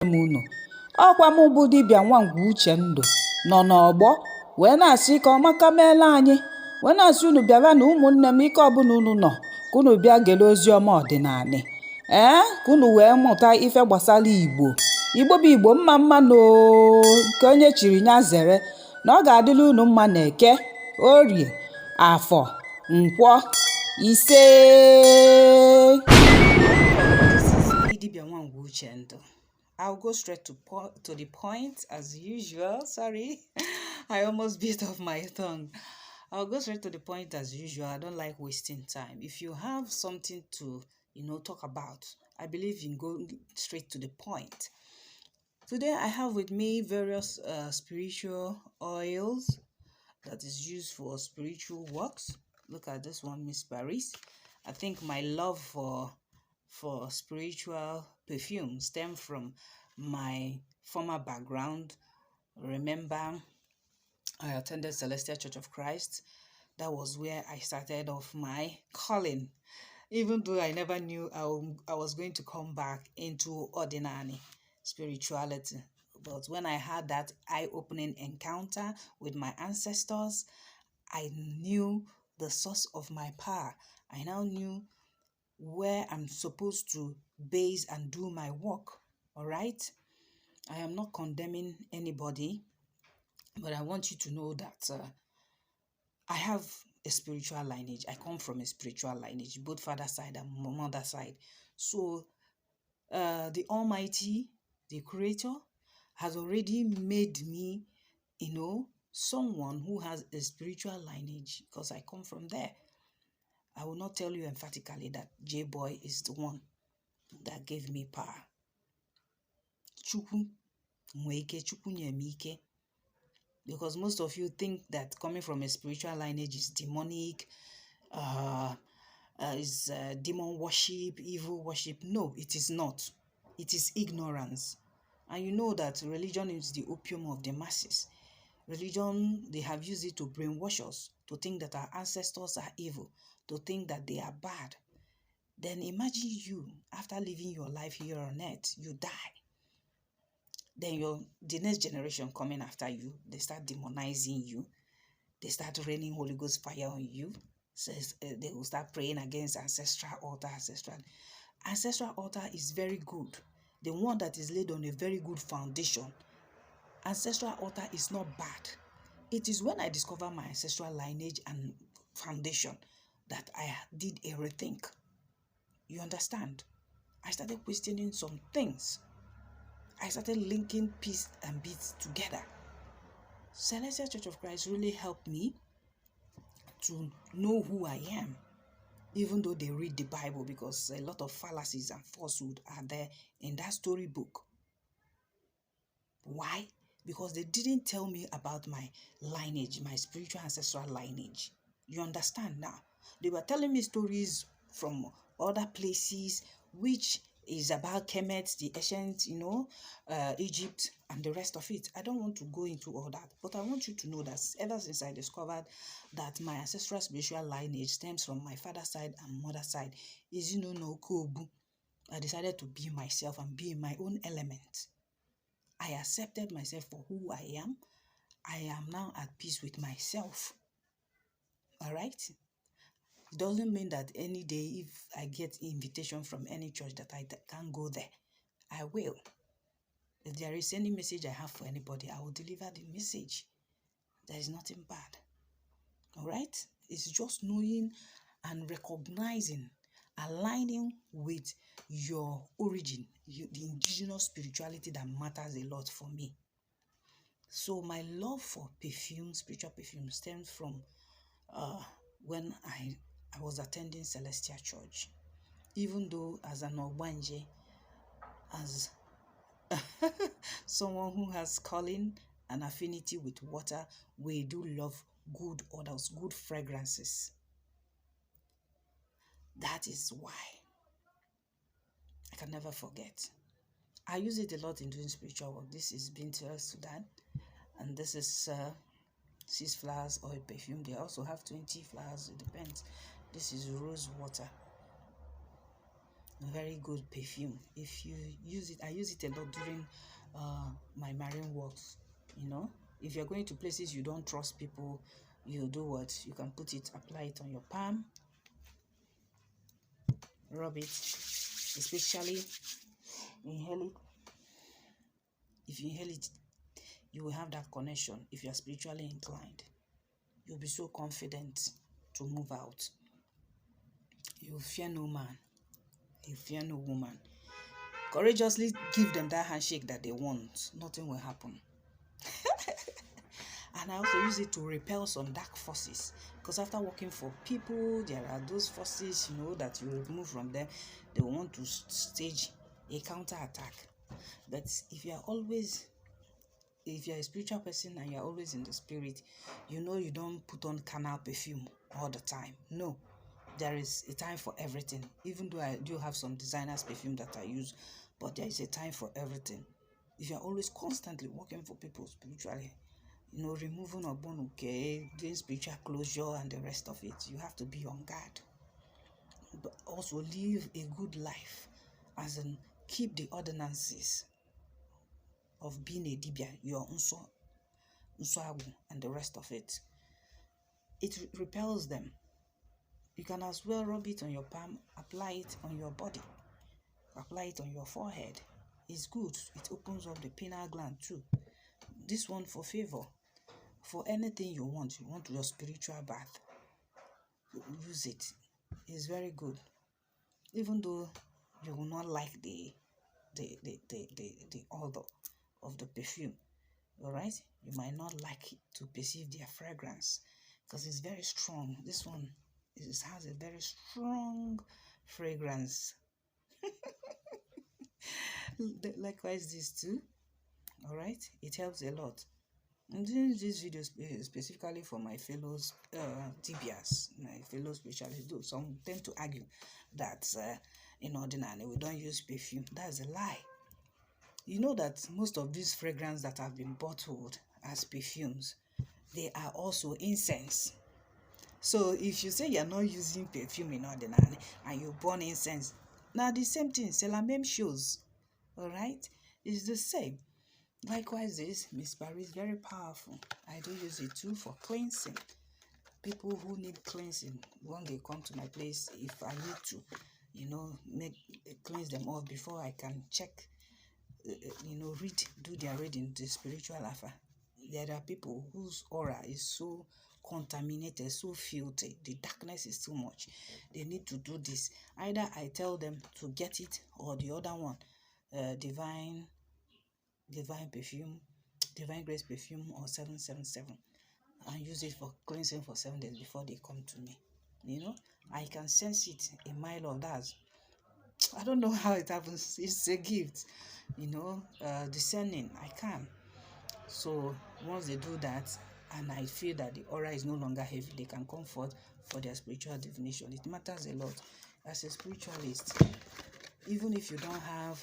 m unu ọkwa m bụ dibịa Nwangwu Uchendụ nọ n'ọgbọ wee na-asị ka ọmaka meela anyị wee na-asị unu bịara na ụmụnne m ike ọbụla unu nọ ka unu bịa gere ozi ọma ọdịnala ka unu wee mụta ife gbasara Igbo bụ Igbo mma mma nke onye chiri nya zere na ọ ga-adịrị unu mma na Eke, Orie, Afọ, Nkwọ, ise. This is dibịa Nwangwu Uchendụ. I'll go straight to the point as usual. Sorry, I almost bit off my tongue. I'll go straight to the point as usual. I don't like wasting time. If you have something to, talk about, I believe in going straight to the point. Today, I have with me various spiritual oils that is used for spiritual works. Look at this one, Miss Paris. I think my love for spiritual perfume stem from my former background. Remember, I attended Celestial Church of Christ. That was where I started off my calling, even though I never knew I was going to come back into ordinary spirituality. But when I had that eye-opening encounter with my ancestors, I knew the source of my power. I now knew where I'm supposed to base and do my work. All right? I am not condemning anybody, but I want you to know that I have a spiritual lineage. I come from a spiritual lineage, both father side and mother side. So the Almighty, the Creator, has already made me, someone who has a spiritual lineage because I come from there. I will not tell you emphatically that J-Boy is the one that gave me power. Chukwu mweke, Chukwu nyemike. Because most of you think that coming from a spiritual lineage is demonic, is demon worship, evil worship. No, it is not. It is ignorance. And you know that religion is the opium of the masses. Religion, they have used it to brainwash us, to think that our ancestors are evil, to think that they are bad. Then imagine you, after living your life here on earth, you die. Then the next generation coming after you, they start demonizing you. They start raining Holy Ghost fire on you. Says they will start praying against ancestral altar. Ancestral altar is very good. The one that is laid on a very good foundation. Ancestral altar is not bad. It is when I discovered my ancestral lineage and foundation that I did a rethink. You understand? I started questioning some things. I started linking piece and bits together. Celestial Church of Christ really helped me to know who I am, even though they read the Bible, because a lot of fallacies and falsehood are there in that storybook. Why? Because they didn't tell me about my lineage, my spiritual ancestral lineage. You understand now? They were telling me stories from other places, which is about Kemet, the ancient, Egypt, and the rest of it. I don't want to go into all that, but I want you to know that ever since I discovered that my ancestral spiritual lineage stems from my father's side and mother's side, is Kobu, I decided to be myself and be in my own element. I accepted myself for who I am. I am now at peace with myself. All right? It doesn't mean that any day if I get invitation from any church that I can't go there. I will. If there is any message I have for anybody, I will deliver the message. There is nothing bad. All right? It's just knowing and recognizing, aligning with your origin, the indigenous spirituality that matters a lot for me. So my love for perfume, spiritual perfume, stems from when I was attending Celestial Church. Even though as an Ogbanje, as someone who has calling and affinity with water, we do love good odors, good fragrances. That is why I can never forget. I use it a lot in doing spiritual work. This is Bintel Sudan, and this is 6 flowers oil perfume. They also have 20 flowers, it depends. This is rose water. very good perfume. If you use it, I use it a lot during my marine walks. If you're going to places you don't trust people, you do what? You can put it, apply it on your palm, rub it, especially inhale it. If you inhale it, you will have that connection. If you are spiritually inclined, you'll be so confident to move out. You fear no man, you fear no woman. Courageously give them that handshake that they want. Nothing will happen. And I also use it to repel some dark forces, because after working for people, there are those forces, that you remove from them. They want to stage a counter attack. But if you're a spiritual person and you're always in the spirit, you don't put on carnal perfume all the time. No, there is a time for everything. Even though I do have some designers perfume that I use, but there is a time for everything. If you're always constantly working for people spiritually, removing obonuke, doing spiritual closure and the rest of it, you have to be on guard. But also live a good life, as in keep the ordinances of being a dibia, your unso and the rest of it. It repels them. You can as well rub it on your palm, apply it on your body, apply it on your forehead. It's good. It opens up the pineal gland too. This one for favor. For anything you want your spiritual bath, use it. It's very good. Even though you will not like the odor of the perfume, all right? You might not like it to perceive their fragrance, because it's very strong. This one has a very strong fragrance. Likewise, this too. All right, it helps a lot. I'm doing this video specifically for my fellows TBS, my fellow specialists. Though some tend to argue that in ordinary we don't use perfume. That's a lie. You know that most of these fragrances that have been bottled as perfumes, they are also incense. So if you say you're not using perfume in ordinary and you burn incense, now the same thing, Selamem shows. All right, it's the same. Likewise, this Miss Barry is very powerful. I do use it too for cleansing. People who need cleansing, when they come to my place, if I need to, cleanse them off before I can check, do their reading, the spiritual alpha. There are people whose aura is so contaminated, so filthy, the darkness is too much. They need to do this. Either I tell them to get it, or the other one, divine perfume, divine grace perfume, or 777, and use it for cleansing for 7 days before they come to me. I can sense it a mile of that. I don't know how it happens. It's a gift, discerning. I can. So once they do that, and I feel that the aura is no longer heavy, they can come forth for their spiritual divination. It matters a lot. As a spiritualist, even if you don't have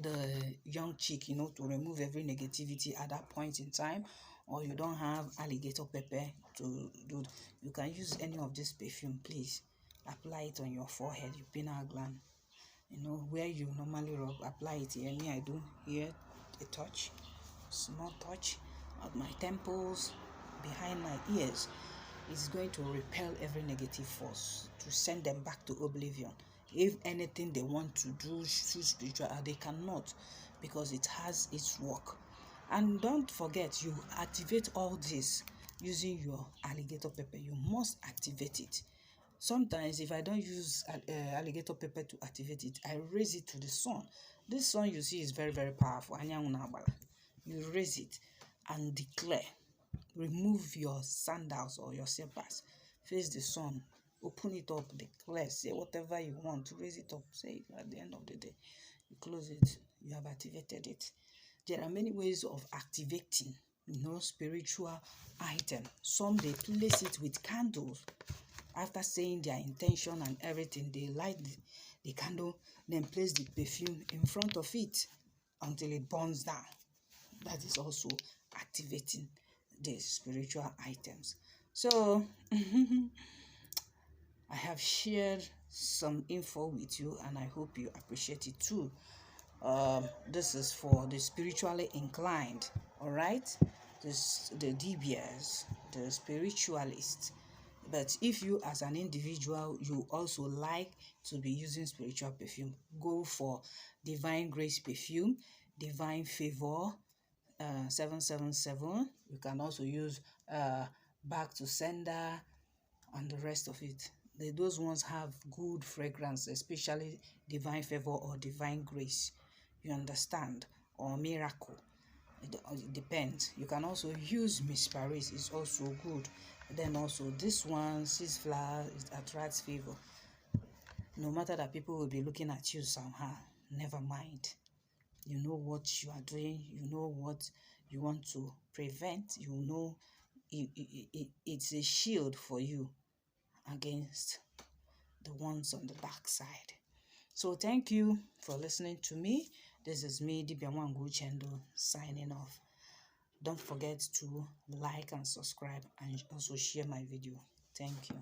the young chick, to remove every negativity at that point in time, or you don't have alligator pepper to do, you can use any of this perfume. Please apply it on your forehead, your pineal gland, where you normally rub. Apply it here. I do here a touch, small touch at my temples, behind my ears. It's going to repel every negative force, to send them back to oblivion. If anything they want to do spiritual, they cannot, because it has its work. And don't forget, you activate all this using your alligator pepper. You must activate it. Sometimes if I don't use alligator pepper to activate it, I raise it to the sun. This sun you see is very, very powerful. You raise it and declare. Remove your sandals or your slippers. Face the sun. Open it up. Declare. Say whatever you want. Raise it up. Say it at the end of the day. You close it. You have activated it. There are many ways of activating, spiritual item. Some they place it with candles. After saying their intention and everything, they light the candle, then place the perfume in front of it until it burns down. That is also activating the spiritual items. So I have shared some info with you, and I hope you appreciate it too. This is for the spiritually inclined, all right? The DBS, the spiritualists. But if you as an individual, you also like to be using spiritual perfume, go for Divine Grace perfume, Divine Favor, 777. You can also use Back to Sender and the rest of it. Those ones have good fragrance, especially Divine Favor or Divine Grace. You understand? Or Miracle. It depends. You can also use Miss Paris, it's also good. Then also this one, Sis Flower, it attracts favor. No matter that people will be looking at you somehow, never mind. You know what you are doing, you know what you want to prevent, you know it's a shield for you against the ones on the dark side. So thank you for listening to me. This is me, Dibia Wangu Chendo, signing off. Don't forget to like and subscribe and also share my video. Thank you.